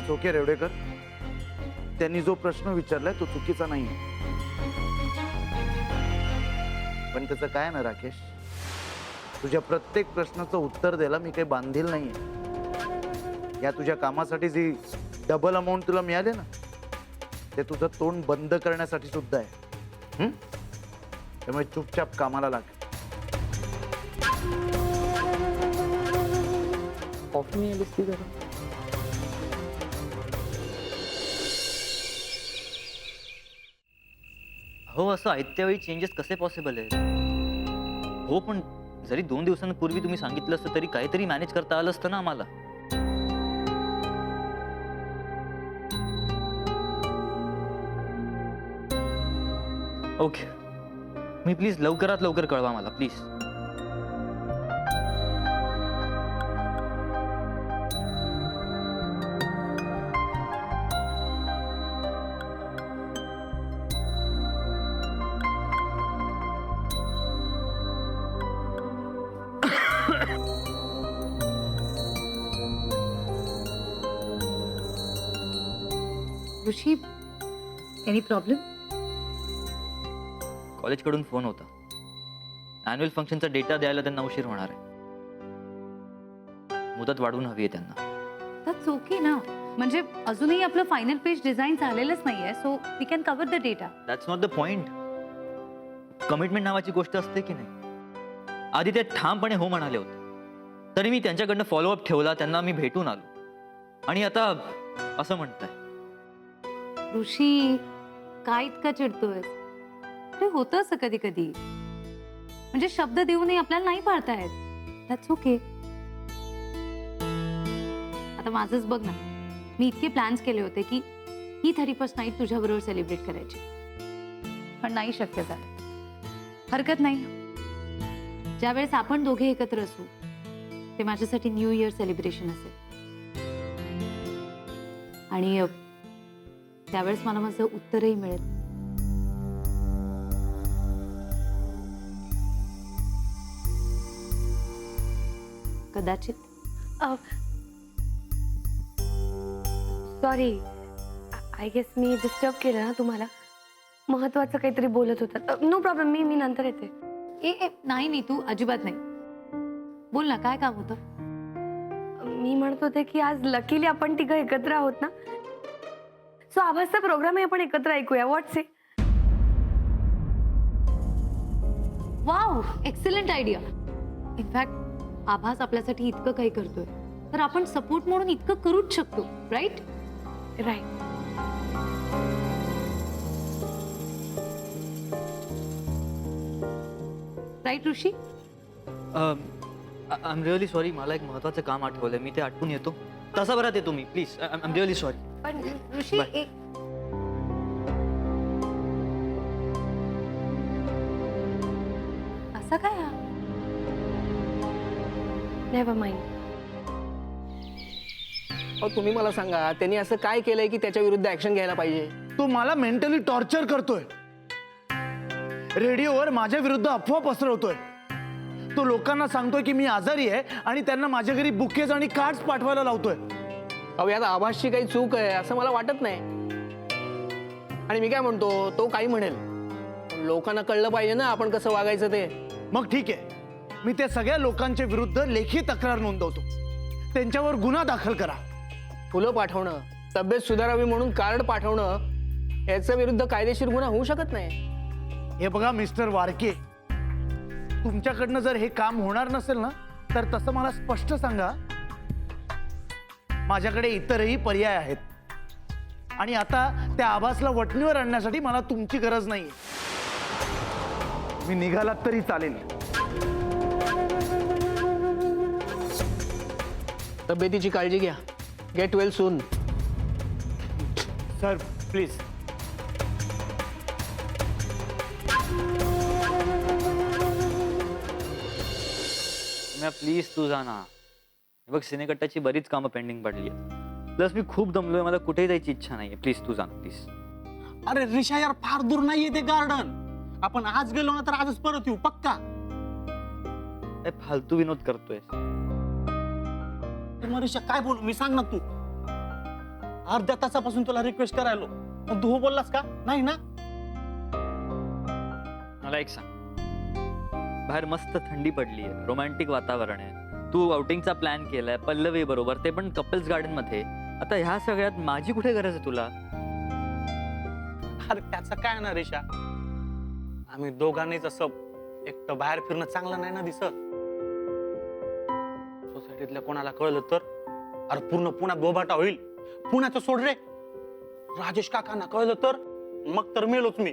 It's okay Revdekar, त्यांनी जो प्रश्न विचारलाय तो चुकीचा नाही, पण त्याचं काय ना राकेश, तुझ्या प्रत्येक प्रश्नाचं उत्तर द्यायला मी काही बांधील नाहीये. या तुझ्या कामासाठी जी डबल अमाऊंट तुला मिळाले ना, ते तुझं तोंड बंद करण्यासाठी सुद्धा आहे. त्यामुळे चुपचाप कामाला लाग. कॉफी मी आलीस ती जरा. हो, असं आयत्यावेळी चेंजेस कसे पॉसिबल आहे? हो, पण जरी 2 दिवसांपूर्वी तुम्ही सांगितलं असतं तरी काहीतरी मॅनेज करता आलं असतं ना आम्हाला. ओके, मी प्लीज लवकरात लवकर कळवा मला प्लीज. Rishi, any problem? कॉलेजकडून फोन होता. अॅन्युअल फंक्शनचा डेटा द्यायला त्यांना उशीर होणार आहे. मुदत वाढवून हवी आहे त्यांना. दॅट्स ओके ना, म्हणजे अजूनही आपलं फायनल पेज डिझाईन झालेलंच नाहीये, so we can cover the data. That's not the point. Commitment नावाची गोष्ट असते की नाही. आधी ते ठामपणे हो म्हणाले होते, तरी मी त्यांच्याकडनं फॉलोअप ठेवला, त्यांना मी भेटून आलो, आणि आता असं म्हणताय. ऋषी, काय इतका चिडतोय? ते होतं असं कधी कधी, म्हणजे शब्द देऊनही आपल्याला नाही पाळतायत. That's okay. आता माझंच बघ ना, मी इतके प्लॅन्स केले होते की ही 31st नाईट तुझ्याबरोबर सेलिब्रेट करायची, पण नाही शक्य झालं. हरकत नाही, ज्यावेळेस आपण दोघे एकत्र असू ते माझ्यासाठी न्यू इयर सेलिब्रेशन असेल, आणि त्यावेळेस मला माझं उत्तरही मिळेल. कदाचित. सॉरी, आय गेस मी डिस्टर्ब केलं ना तुम्हाला. महत्वाचं काहीतरी बोलत होता. नो प्रॉब्लेम, मी नंतर येते. ए नाही, तू अजिबात नाही. बोल ना, काय काम होतं? मी म्हणत होते की आज लकीली आपण तिघं एकत्र आहोत ना, सो आभासचा प्रोग्राम आपण एकत्र ऐकूया. What's it? Wow, excellent idea. In fact Abhas आपल्यासाठी इतकं काही करतोय, तर आपण सपोर्ट म्हणून इतकं करूच शकतो. Right? Right. Right Rishi? I am really sorry, मला एक महत्वाचं काम आठवलंय, मी ते आठवून येतो. तासाभरात येतो मी, please. I am really sorry. पण ऋषी, Bye. असं काय? हा नेव्हर माइंड. अहो, तुम्ही मला सांगा, त्यांनी असं काय केलंय की त्याच्या विरुद्ध ऍक्शन घ्यायला पाहिजे? तो मला मेंटली टॉर्चर करतोय, रेडिओवर माझ्या विरुद्ध अफवा पसरवतोय. तो लोकांना सांगतोय की मी आजारी आहे आणि त्यांना माझ्या घरी बुकेज आणि कार्ड्स पाठवायला लावतोय. अहो, यात आभासची काही चूक आहे असं मला वाटत नाही. आणि मी काय म्हणतो, तो काही म्हणेल, पण लोकांना कळलं पाहिजे ना आपण कसं वागायचं ते. मग ठीक आहे, मी त्या सगळ्या लोकांच्या विरुद्ध लेखी तक्रार नोंदवतो. त्यांच्यावर गुन्हा दाखल करा. फुलं पाठवणं, तब्येत सुधारावी म्हणून कार्ड पाठवणं, याच्या विरुद्ध कायदेशीर गुन्हा होऊ शकत नाही. हे बघा मिस्टर वारके, तुमच्याकडनं जर हे काम होणार नसेल ना, तर तसं मला स्पष्ट सांगा. माझ्याकडे इतरही पर्याय आहेत, आणि आता त्या आभासला वटणीवर आणण्यासाठी मला तुमची गरज नाही. मी निघालात तरी चालेल. तब्येतीची काळजी घ्या. Get well soon. Sir please. Please तू जा ना. बघ, सिनेकट्ट्याची बरीच कामं पेंडिंग पडली आहेत. प्लस मी खूप दमलोय, मला कुठेही जायची इच्छा नाहीये. प्लीज तू जा ना, प्लीज. अरे ऋषा यार, फार दूर नाहीये ते गार्डन. आपण आज गेलो ना तर आजच परत येऊ पक्का. फालतू विनोद करतोय. मग ऋषा काय बोलू मी, सांग ना तू. अर्ध्या तासापासून तुला रिक्वेस्ट करायलो, पण तू हो बोललास का? नाही ना. मला एक सांग, बाहेर मस्त थंडी पडली आहे, रोमॅन्टिक वातावरण आहे, तू आउटिंगचा प्लॅन केलाय पल्लवी बरोबर, ते पण कपल्स गार्डन मध्ये. आता ह्या सगळ्यात माझी कुठे गरज आहे तुला? अरे त्याचं काय ना रेषा, आम्ही दोघांनीच असं एकटं बाहेर फिरणं चांगलं नाही ना दिसत. सोसायटीतल्या कोणाला कळलं तर अरे पूर्ण पुण्यात बोबाटा होईल. पुण्याचं सोड रे, राजेश काकांना कळलं तर मग तर मेलोच मी.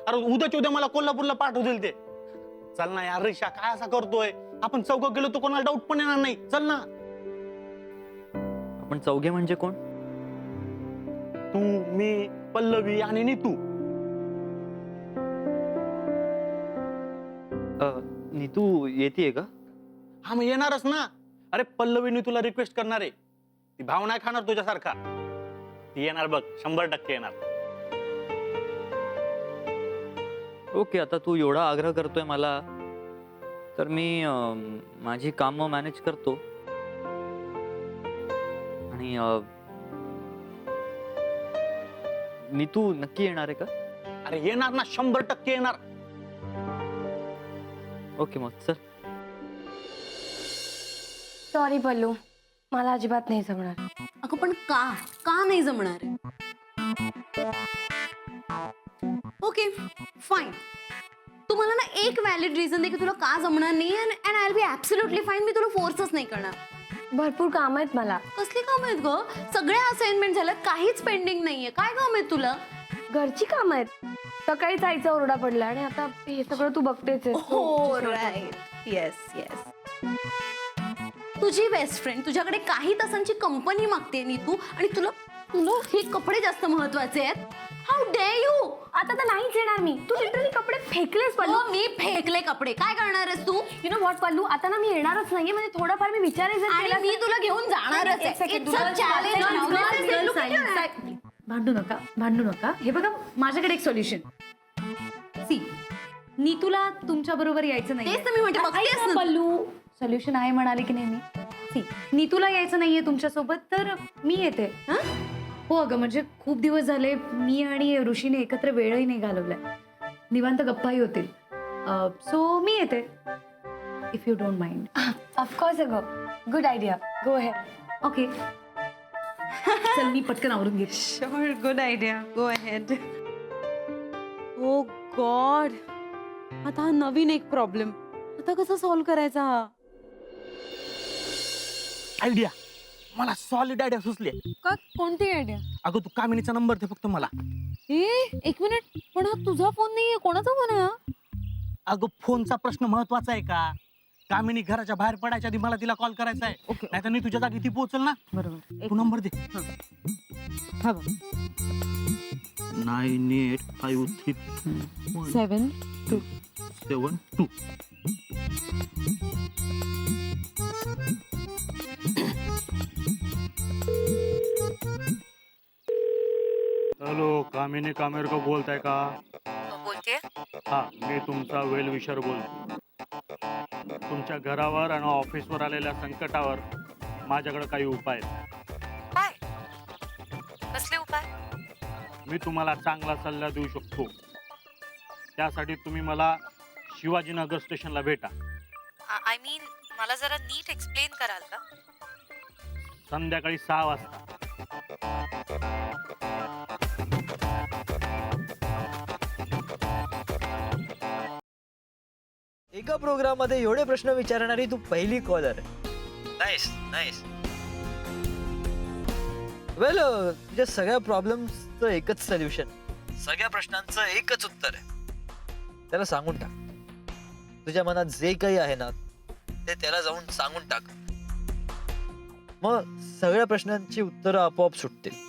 अरे उद्याच्या उद्या मला कोल्हापूरला पाठवतील ते. चल ना यार रेषा, काय असा करतोय? आपण चौघं गेलो तर कोणाला डाऊट पण येणार नाही. चल ना. आपण चौघे म्हणजे कोण? तू, मी, पल्लवी आणि नीतू. नीतू येतेय का? हा मग येणारच ना. अरे पल्लवीने तुला रिक्वेस्ट करणार आहे. ती भाव नाही खाणार तुझ्यासारखा. ती येणार बघ, 100% येणार. ओके, आता तू एवढा आग्रह करतोय मला, तर मी माझी कामं मॅनेज करतो. आणि नीतू नक्की येणार आहे का? अरे येणार ना, 100% येणार. ओके मग चल. सॉरी पल्लू, मला अजिबात नाही जमणार. अगं पण का नाही जमणार? ओके फाईन, तू मला ना एक व्हॅलिड रिझन दे की तुला का जमणार नाही, and I will be absolutely fine. मी तुला फोर्सच नाही करणार. भरपूर काम आहेत मला. कसली काम आहेत ग? सगळ्या असाइनमेंट झाल्यात, काहीच पेंडिंग नाहीये. काय काम आहेत तुला? घरची काम आहेत. सकाळीच आईचा ओरडा पडला आणि आता हे सगळं तू बघतेच आहेस. हो राईट, येस येस. तुझी बेस्ट फ्रेंड तुझ्याकडे काही तासांची कंपनी मागते नीतू, आणि तुला हे कपडे जास्त महत्वाचे आहेत. How day you. आता तर नाहीच येणार मी. तू लिटरली कपडे फेकलेस पल्लू. हो, मी फेकले कपडे. काय करणार आहेस तू? यु नो व्हॉट पल्लू, आता ना मी येणारच नाहीये. म्हणजे थोडंफार मी विचारायचं आणि मी तुला घेऊन जाणारच आहे. It's a challenge. भांडू नका. हे बघा, माझ्याकडे एक सोल्युशन. सी, नीतूला तुमच्या बरोबर यायचं नाही. तेच तर मी म्हणते, बघतेस ना. पल्लू, सोल्युशन आहे म्हणाले की नाही मी. सी, नीतूला यायचं नाहीये तुमच्यासोबत, तर मी येते. हो अगं, म्हणजे खूप दिवस झाले मी आणि ऋषीने एकत्र वेळही नाही घालवलाय. निवांत गप्पाही होतील. सो मी येते, if you don't mind. Of course अगं, good idea. Go ahead. Okay, चल मी पटकन आवरून घेते. Sure, good idea. Go ahead. Oh God. आता हा नवीन एक प्रॉब्लेम. आता कसं सॉल्व्ह करायचा हा? आयडिया, मला सॉलिड आयडिया सुचली. का? कोणती आयडिया? अगं तू कामिनीचा नंबर दे फक्त मला. एक मिनिट, पण हा तुझा फोन नाहीये. कोणाचा फोन आहे हा? अगं फोनचा प्रश्न महत्वाचा आहे का? कामिनी घराच्या बाहेर पडायच्या आधी मला तिला कॉल करायचा आहे. नाहीतर मी तुझ्या जागी ती पोहोचल ना. बरोबर. तू नंबर दे. हा बघ. 9853 7 72. हॅलो, कामिनी कामेरकर बोलताय का? बोलते. हा, मी तुमचा वेल विशर बोलतो. तुमच्या घरावर आणि ऑफिसवर आलेल्या संकटावर माझ्याकडे काही उपाय आहेत. काय? कसले उपाय? मी तुम्हाला चांगला सल्ला देऊ शकतो. त्यासाठी तुम्ही मला शिवाजीनगर स्टेशनला भेटा. आय मीन, मला जरा नीट एक्सप्लेन कराल का? संध्याकाळी 6 वाजता. एका प्रोग्राम मध्ये एवढे प्रश्न विचारणारी तू पहिली कॉलर. Nice nice. वेल, तुझ्या सगळ्या प्रॉब्लेम्सचं एकच सोल्युशन, सगळ्या प्रश्नांचं एकच उत्तर आहे. त्याला सांगून टाक. तुझ्या मनात जे काही आहे ना ते त्याला जाऊन सांगून टाक. मग सगळ्या प्रश्नांची उत्तरं आपोआप सुटतील.